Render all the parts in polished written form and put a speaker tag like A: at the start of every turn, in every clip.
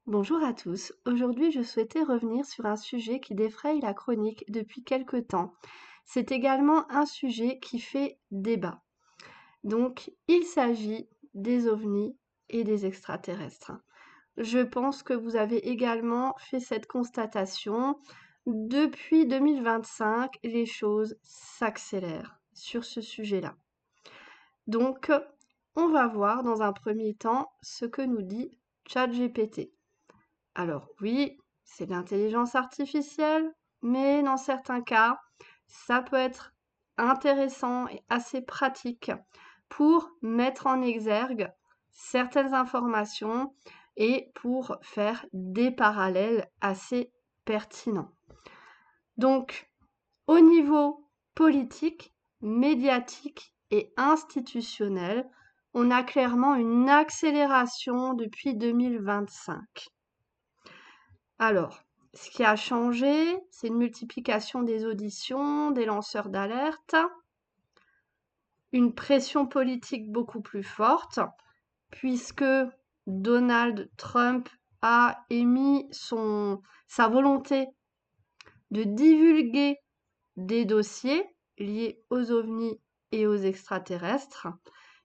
A: Bonjour à tous. Aujourd'hui, je souhaitais revenir sur un sujet qui défraye la chronique depuis quelque temps. C'est également un sujet qui fait débat. Donc, il s'agit des ovnis et des extraterrestres. Je pense que vous avez également fait cette constatation. Depuis 2025, les choses s'accélèrent sur ce sujet-là. Donc, on va voir dans un premier temps ce que nous dit ChatGPT. Alors oui, c'est de l'intelligence artificielle, mais dans certains cas, ça peut être intéressant et assez pratique pour mettre en exergue certaines informations et pour faire des parallèles assez pertinents. Donc, au niveau politique, médiatique et institutionnel, on a clairement une accélération depuis 2025. Alors, ce qui a changé, c'est une multiplication des auditions, des lanceurs d'alerte, une pression politique beaucoup plus forte, puisque Donald Trump a émis sa volonté de divulguer des dossiers liés aux ovnis et aux extraterrestres.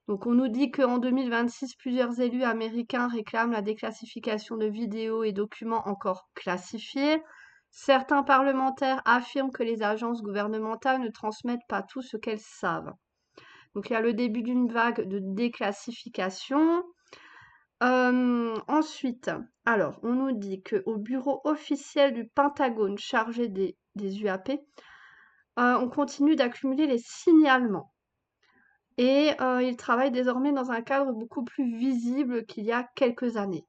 A: Donc on nous dit qu'en 2026, plusieurs élus américains réclament la déclassification de vidéos et documents encore classifiés. Certains parlementaires affirment que les agences gouvernementales ne transmettent pas tout ce qu'elles savent. Donc il y a le début d'une vague de déclassification. Ensuite, alors on nous dit qu'au bureau officiel du Pentagone chargé des UAP, on continue d'accumuler les signalements. Et il travaille désormais dans un cadre beaucoup plus visible qu'il y a quelques années.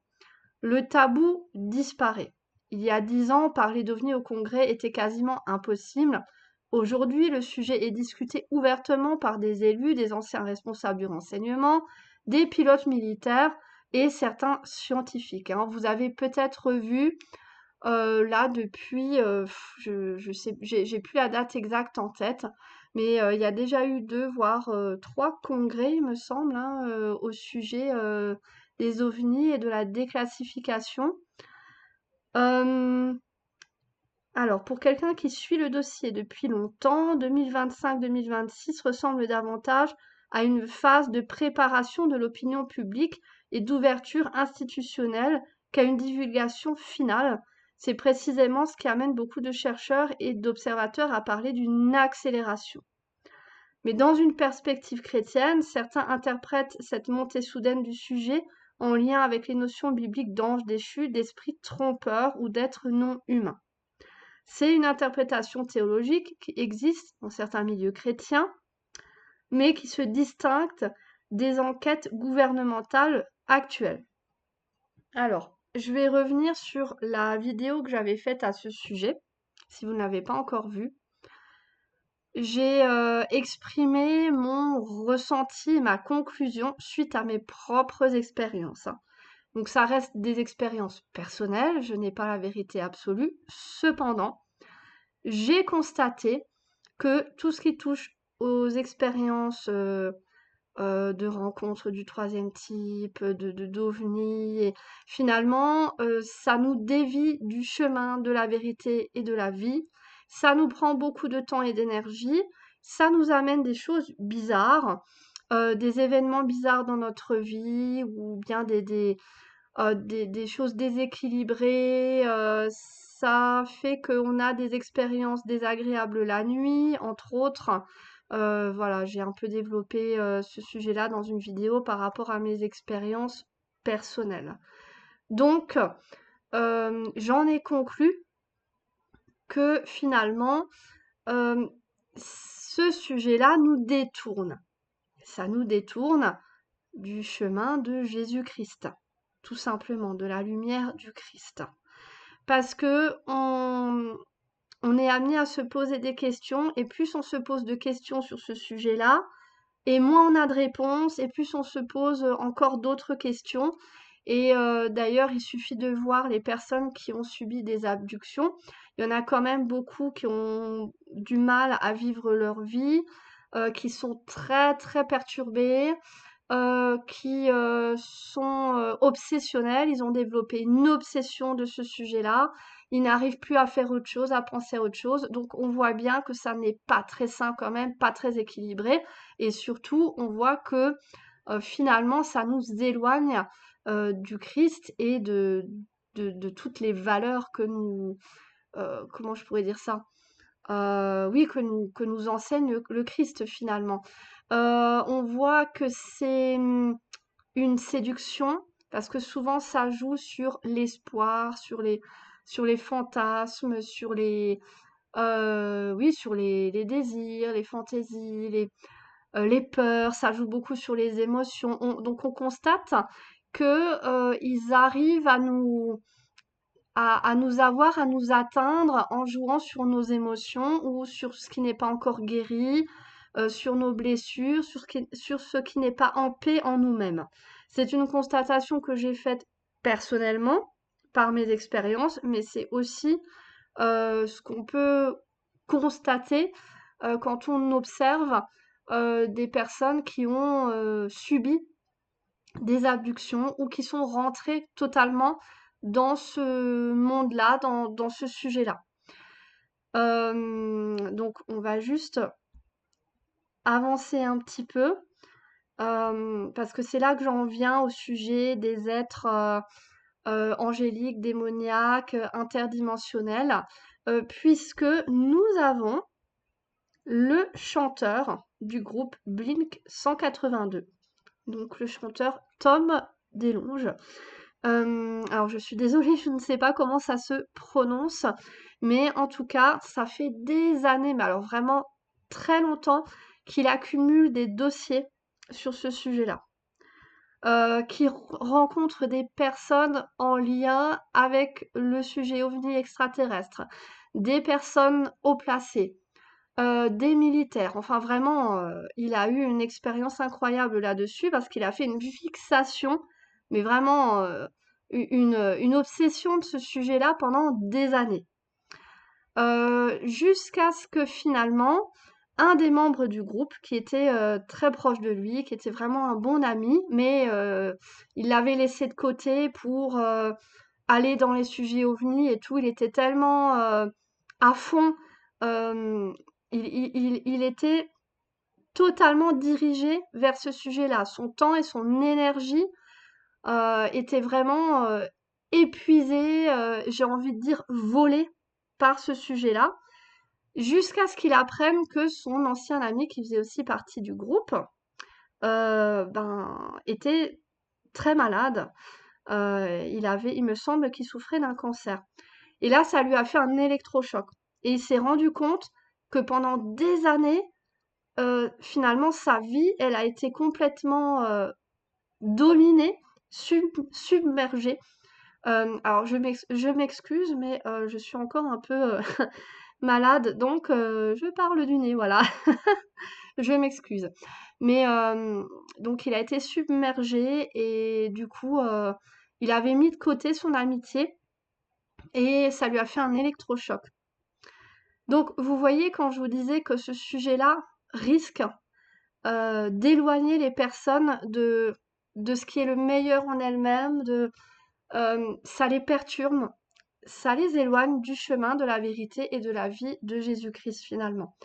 A: Le tabou disparaît. Il y a 10 ans, parler d'OVNI au Congrès était quasiment impossible. Aujourd'hui, le sujet est discuté ouvertement par des élus, des anciens responsables du renseignement, des pilotes militaires et certains scientifiques. Vous avez peut-être vu là depuis, je sais, j'ai plus la date exacte en tête, mais il y a déjà eu 2 voire 3 congrès, il me semble, au sujet des ovnis et de la déclassification. Hem, alors, pour quelqu'un qui suit le dossier depuis longtemps, 2025-2026 ressemble davantage à une phase de préparation de l'opinion publique et d'ouverture institutionnelle qu'à une divulgation finale. C'est précisément ce qui amène beaucoup de chercheurs et d'observateurs à parler d'une accélération. Mais dans une perspective chrétienne, certains interprètent cette montée soudaine du sujet en lien avec les notions bibliques d'ange déchu, d'esprit trompeur ou d'être non humain. C'est une interprétation théologique qui existe dans certains milieux chrétiens, mais qui se distingue des enquêtes gouvernementales actuelles. Alors, je vais revenir sur la vidéo que j'avais faite à ce sujet, si vous ne l'avez pas encore vue. J'ai exprimé mon ressenti, ma conclusion suite à mes propres expériences. Donc ça reste des expériences personnelles, je n'ai pas la vérité absolue. Cependant, j'ai constaté que tout ce qui touche aux expériences de rencontres du troisième type, d'ovnis, et finalement, ça nous dévie du chemin de la vérité et de la vie. Ça nous prend beaucoup de temps et d'énergie. Ça nous amène des choses bizarres, des événements bizarres dans notre vie, ou bien des choses déséquilibrées. Ça fait qu'on a des expériences désagréables la nuit, entre autres. Voilà, j'ai un peu développé ce sujet-là dans une vidéo par rapport à mes expériences personnelles. Donc, j'en ai conclu que finalement, euh, ce sujet-là nous détourne. Ça nous détourne du chemin de Jésus-Christ, tout simplement, de la lumière du Christ. Parce que on est amené à se poser des questions, et plus on se pose de questions sur ce sujet-là, et moins on a de réponses, et plus on se pose encore d'autres questions. Et d'ailleurs, il suffit de voir les personnes qui ont subi des abductions. Il y en a quand même beaucoup qui ont du mal à vivre leur vie, qui sont très très perturbées, qui sont obsessionnels. Ils ont développé une obsession de ce sujet-là. Ils n'arrivent plus à faire autre chose, à penser à autre chose. Donc on voit bien que ça n'est pas très sain quand même, pas très équilibré. Et surtout, on voit que finalement, ça nous éloigne du Christ et de toutes les valeurs que nous... comment je pourrais dire ça? Oui, que nous enseigne le Christ finalement. On voit que c'est une séduction, parce que souvent ça joue sur l'espoir, sur les fantasmes, oui, sur les désirs, les fantaisies, les peurs, ça joue beaucoup sur les émotions. Donc on constate que ils arrivent à nous avoir, à nous atteindre en jouant sur nos émotions ou sur ce qui n'est pas encore guéri, sur nos blessures, sur ce qui n'est pas en paix en nous-mêmes. C'est une constatation que j'ai faite personnellement par mes expériences, mais c'est aussi ce qu'on peut constater quand on observe des personnes qui ont subi des abductions ou qui sont rentrées totalement dans ce monde-là, dans ce sujet-là. Donc on va juste avancer un petit peu parce que c'est là que j'en viens au sujet des êtres angéliques, démoniaques, interdimensionnels, puisque nous avons le chanteur du groupe Blink 182, donc le chanteur Tom DeLonge. Alors je suis désolée, je ne sais pas comment ça se prononce, mais en tout cas, ça fait des années, mais alors vraiment très longtemps, qu'il accumule des dossiers sur ce sujet-là, qui rencontre des personnes en lien avec le sujet OVNI extraterrestre, des personnes haut placées, des militaires. Enfin vraiment, il a eu une expérience incroyable là-dessus parce qu'il a fait une fixation, mais vraiment une obsession de ce sujet-là pendant des années. Jusqu'à ce que finalement, un des membres du groupe, qui était très proche de lui, qui était vraiment un bon ami, mais il l'avait laissé de côté pour aller dans les sujets ovnis et tout. Il était tellement à fond, euh, il était totalement dirigé vers ce sujet-là. Son temps et son énergie étaient vraiment épuisés, j'ai envie de dire volés par ce sujet-là, jusqu'à ce qu'il apprenne que son ancien ami, qui faisait aussi partie du groupe, était très malade. Il me semble qu'il souffrait d'un cancer. Et là, ça lui a fait un électrochoc. Et il s'est rendu compte que pendant des années, finalement, sa vie, elle a été complètement dominée, submergée. Alors, je m'excuse, mais je suis encore un peu malade, donc je parle du nez, voilà. Je m'excuse. Mais donc, il a été submergé et du coup, il avait mis de côté son amitié et ça lui a fait un électrochoc. Donc, vous voyez, quand je vous disais que ce sujet-là risque d'éloigner les personnes de ce qui est le meilleur en elles-mêmes, ça les perturbe, ça les éloigne du chemin de la vérité et de la vie de Jésus-Christ finalement.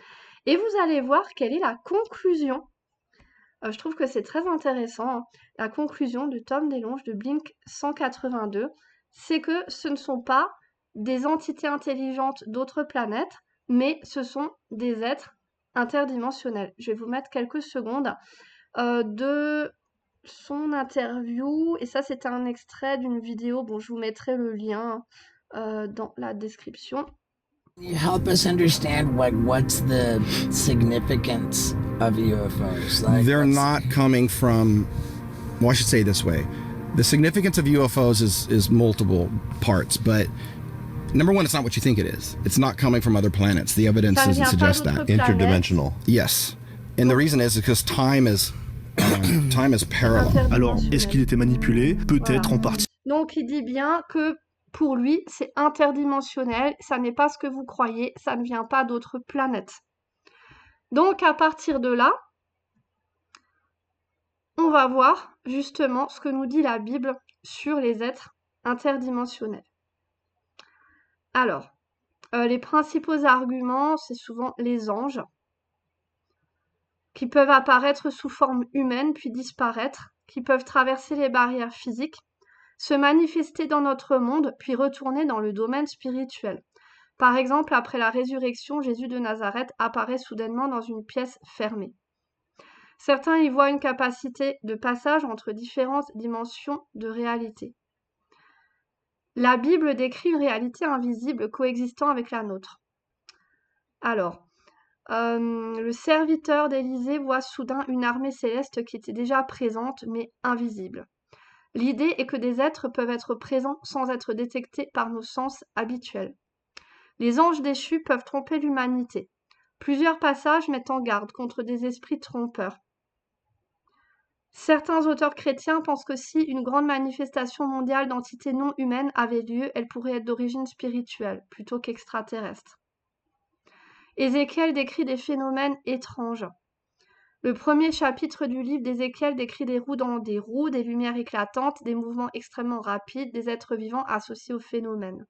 A: Et vous allez voir quelle est la conclusion. Je trouve que c'est très intéressant, hein. La conclusion de Tom DeLonge de Blink 182, c'est que ce ne sont pas des entités intelligentes d'autres planètes, mais ce sont des êtres interdimensionnels. Je vais vous mettre quelques secondes de son interview, et ça c'était un extrait d'une vidéo, bon je vous mettrai le lien dans la description.
B: You help us understand what's the significance of UFOs?
C: They're not coming from, well, I should say it this way. The significance of UFOs is multiple parts, but number one, it's not what you think it is. It's not coming from other planets. The evidence
A: Ça ne
C: doesn't
A: vient pas
C: suggest
A: d'autres
C: that.
A: planètes.
D: Interdimensional.
C: Yes. And the reason is because time is parallel.
D: Alors, est-ce qu'il était manipulé? Peut-être
A: Voilà.
D: en partie.
A: Donc il dit bien que pour lui, c'est interdimensionnel, ça n'est pas ce que vous croyez, ça ne vient pas d'autres planètes. Donc à partir de là, on va voir justement ce que nous dit la Bible sur les êtres interdimensionnels. Alors, les principaux arguments, c'est souvent les anges, qui peuvent apparaître sous forme humaine puis disparaître, qui peuvent traverser les barrières physiques, se manifester dans notre monde puis retourner dans le domaine spirituel. Par exemple, après la résurrection, Jésus de Nazareth apparaît soudainement dans une pièce fermée. Certains y voient une capacité de passage entre différentes dimensions de réalité. La Bible décrit une réalité invisible coexistant avec la nôtre. Alors, le serviteur d'Élysée voit soudain une armée céleste qui était déjà présente mais invisible. L'idée est que des êtres peuvent être présents sans être détectés par nos sens habituels. Les anges déchus peuvent tromper l'humanité. Plusieurs passages mettent en garde contre des esprits trompeurs. Certains auteurs chrétiens pensent que si une grande manifestation mondiale d'entités non humaines avait lieu, elle pourrait être d'origine spirituelle plutôt qu'extraterrestre. Ézéchiel décrit des phénomènes étranges. Le premier chapitre du livre d'Ézéchiel décrit des roues dans des roues, des lumières éclatantes, des mouvements extrêmement rapides, des êtres vivants associés au phénomène.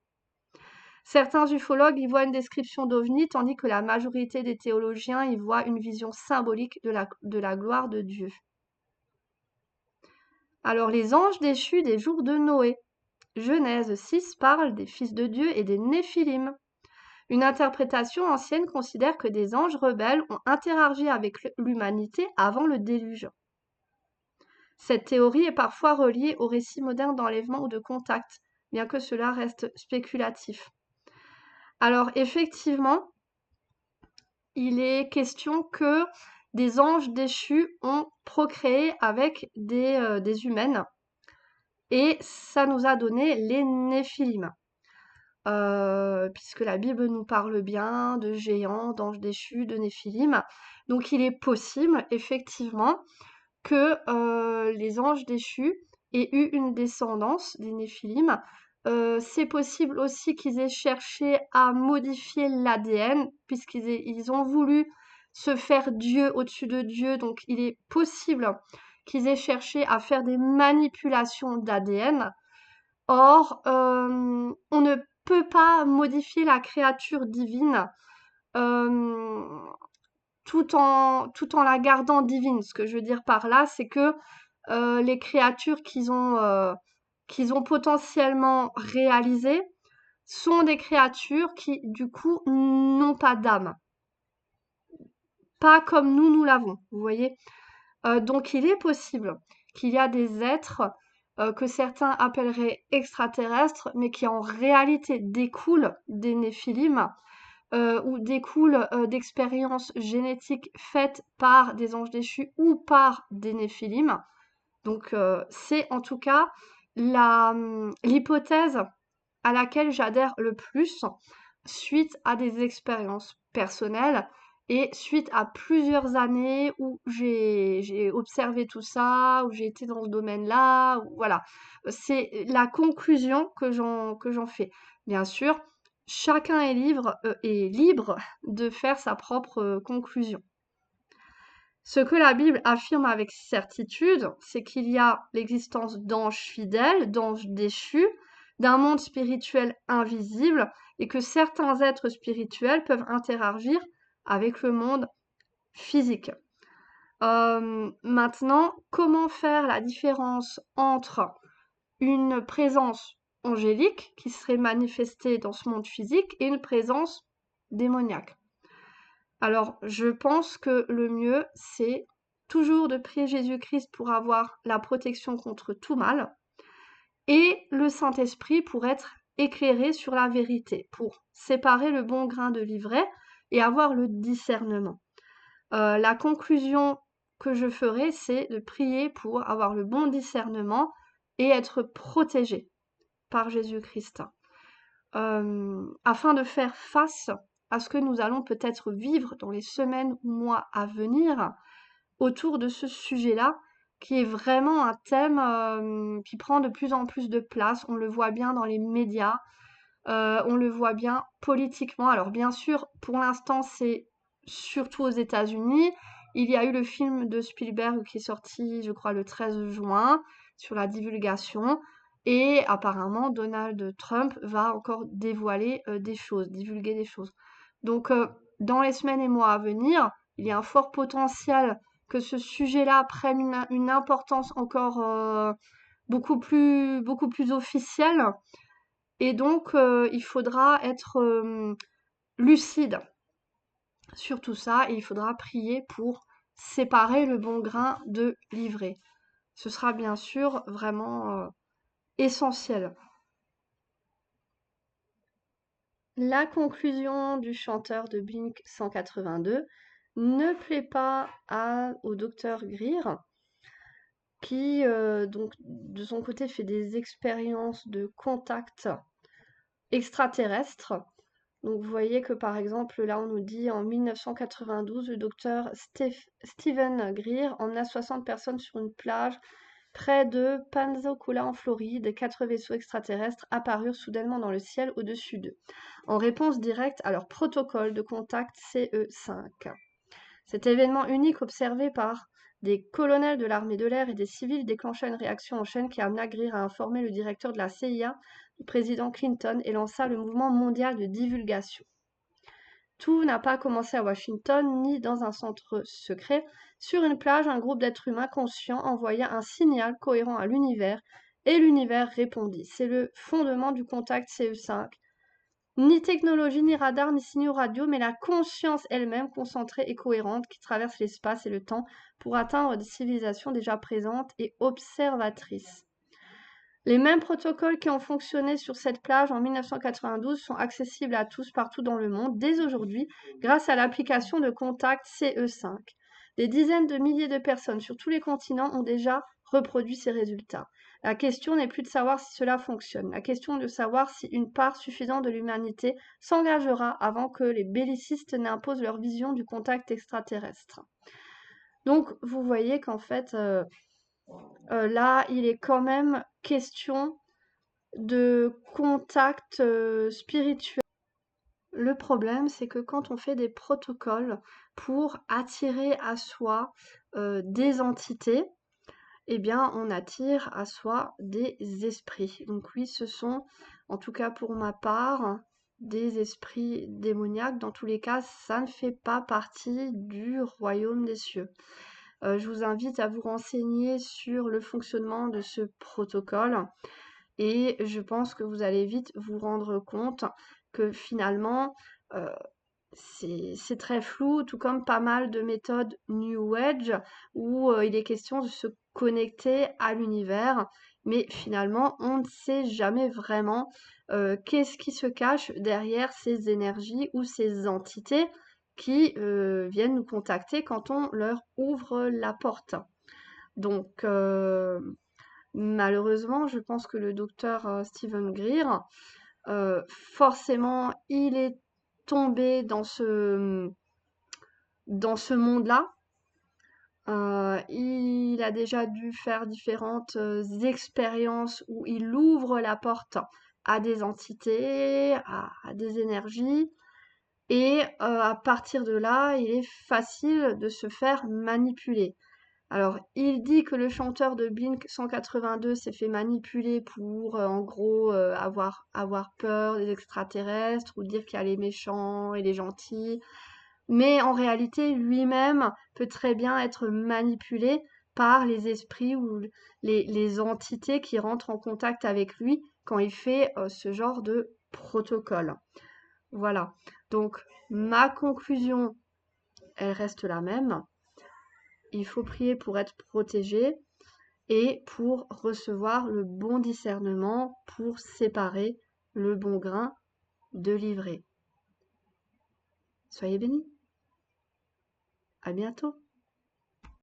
A: Certains ufologues y voient une description d'ovnis, tandis que la majorité des théologiens y voient une vision symbolique de la gloire de Dieu. Alors les anges déchus des jours de Noé. Genèse 6 parle des fils de Dieu et des Néphilim. Une interprétation ancienne considère que des anges rebelles ont interagi avec l'humanité avant le déluge. Cette théorie est parfois reliée au récit moderne d'enlèvement ou de contact, bien que cela reste spéculatif. Alors effectivement, il est question que des anges déchus ont procréé avec des humaines, et ça nous a donné les Néphilim. Puisque la Bible nous parle bien de géants, d'anges déchus, de Néphilim. Donc il est possible, effectivement, que les anges déchus aient eu une descendance des Néphilim. C'est possible aussi qu'ils aient cherché à modifier l'ADN, puisqu'ils ont voulu se faire Dieu au-dessus de Dieu. Donc il est possible qu'ils aient cherché à faire des manipulations d'ADN. Or, on ne peut pas modifier la créature divine tout en la gardant divine. Ce que je veux dire par là, c'est que les créatures qu'ils ont potentiellement réalisées sont des créatures qui, du coup, n'ont pas d'âme. Pas comme nous l'avons, vous voyez. Donc, il est possible qu'il y a des êtres que certains appelleraient extraterrestres, mais qui en réalité découlent des Néphilim, ou découlent d'expériences génétiques faites par des anges déchus ou par des Néphilim. Donc c'est en tout cas l'hypothèse à laquelle j'adhère le plus suite à des expériences personnelles et suite à plusieurs années où j'ai observé tout ça, où j'ai été dans ce domaine-là, voilà. C'est la conclusion que j'en fais. Bien sûr, chacun est libre de faire sa propre conclusion. Ce que la Bible affirme avec certitude, c'est qu'il y a l'existence d'anges fidèles, d'anges déchus, d'un monde spirituel invisible, et que certains êtres spirituels peuvent interagir avec le monde physique. Maintenant, comment faire la différence entre une présence angélique qui serait manifestée dans ce monde physique et une présence démoniaque? Alors, je pense que le mieux, c'est toujours de prier Jésus-Christ pour avoir la protection contre tout mal et le Saint-Esprit pour être éclairé sur la vérité, pour séparer le bon grain de l'ivraie et avoir le discernement. La conclusion que je ferai, c'est de prier pour avoir le bon discernement et être protégé par Jésus-Christ, afin de faire face à ce que nous allons peut-être vivre dans les semaines ou mois à venir autour de ce sujet-là, qui est vraiment un thème qui prend de plus en plus de place. On le voit bien dans les médias, on le voit bien politiquement. Alors bien sûr, pour l'instant, c'est surtout aux États-Unis, Il y a eu le film de Spielberg qui est sorti, je crois, le 13 juin sur la divulgation. Et apparemment, Donald Trump va encore dévoiler des choses, divulguer des choses. Donc, dans les semaines et mois à venir, il y a un fort potentiel que ce sujet-là prenne une importance encore beaucoup plus officielle. Et donc, il faudra être lucide sur tout ça et il faudra prier pour séparer le bon grain de l'ivraie. Ce sera bien sûr vraiment essentiel. La conclusion du chanteur de Blink 182 ne plaît pas au docteur Greer, qui donc de son côté fait des expériences de contact extraterrestre. Donc vous voyez que par exemple là on nous dit en 1992 le docteur Stephen Greer emmena 60 personnes sur une plage près de Pensacola en Floride. 4 vaisseaux extraterrestres apparurent soudainement dans le ciel au-dessus d'eux, en réponse directe à leur protocole de contact CE5. Cet événement unique observé par des colonels de l'armée de l'air et des civils déclencha une réaction en chaîne qui amena Greer à informer le directeur de la CIA, le président Clinton, et lança le mouvement mondial de divulgation. Tout n'a pas commencé à Washington ni dans un centre secret. Sur une plage, un groupe d'êtres humains conscients envoya un signal cohérent à l'univers et l'univers répondit. C'est le fondement du contact CE5. Ni technologie, ni radar, ni signaux radio, mais la conscience elle-même concentrée et cohérente qui traverse l'espace et le temps pour atteindre des civilisations déjà présentes et observatrices. Les mêmes protocoles qui ont fonctionné sur cette plage en 1992 sont accessibles à tous partout dans le monde dès aujourd'hui grâce à l'application de contact CE5. Des dizaines de milliers de personnes sur tous les continents ont déjà reproduit ces résultats. La question n'est plus de savoir si cela fonctionne. La question est de savoir si une part suffisante de l'humanité s'engagera avant que les bellicistes n'imposent leur vision du contact extraterrestre. Donc, vous voyez qu'en fait, là, il est quand même question de contact spirituel. Le problème, c'est que quand on fait des protocoles pour attirer à soi des entités, eh bien, on attire à soi des esprits. Donc oui, ce sont, en tout cas pour ma part, des esprits démoniaques. Dans tous les cas, ça ne fait pas partie du royaume des cieux. Je vous invite à vous renseigner sur le fonctionnement de ce protocole et je pense que vous allez vite vous rendre compte que finalement, c'est très flou, tout comme pas mal de méthodes New Age où il est question de se connecter à l'univers, mais finalement, on ne sait jamais vraiment qu'est-ce qui se cache derrière ces énergies ou ces entités qui viennent nous contacter quand on leur ouvre la porte. Donc, malheureusement, je pense que le docteur Stephen Greer, forcément, il est tombé dans ce monde-là. Il a déjà dû faire différentes expériences où il ouvre la porte à des entités, à des énergies. Et à partir de là, il est facile de se faire manipuler. Alors, il dit que le chanteur de Blink 182 s'est fait manipuler pour, en gros, avoir peur des extraterrestres ou dire qu'il y a les méchants et les gentils. Mais en réalité, lui-même peut très bien être manipulé par les esprits ou les entités qui rentrent en contact avec lui quand il fait ce genre de protocole. Voilà. Donc, ma conclusion, elle reste la même. Il faut prier pour être protégé et pour recevoir le bon discernement pour séparer le bon grain de l'ivraie. Soyez bénis. À bientôt.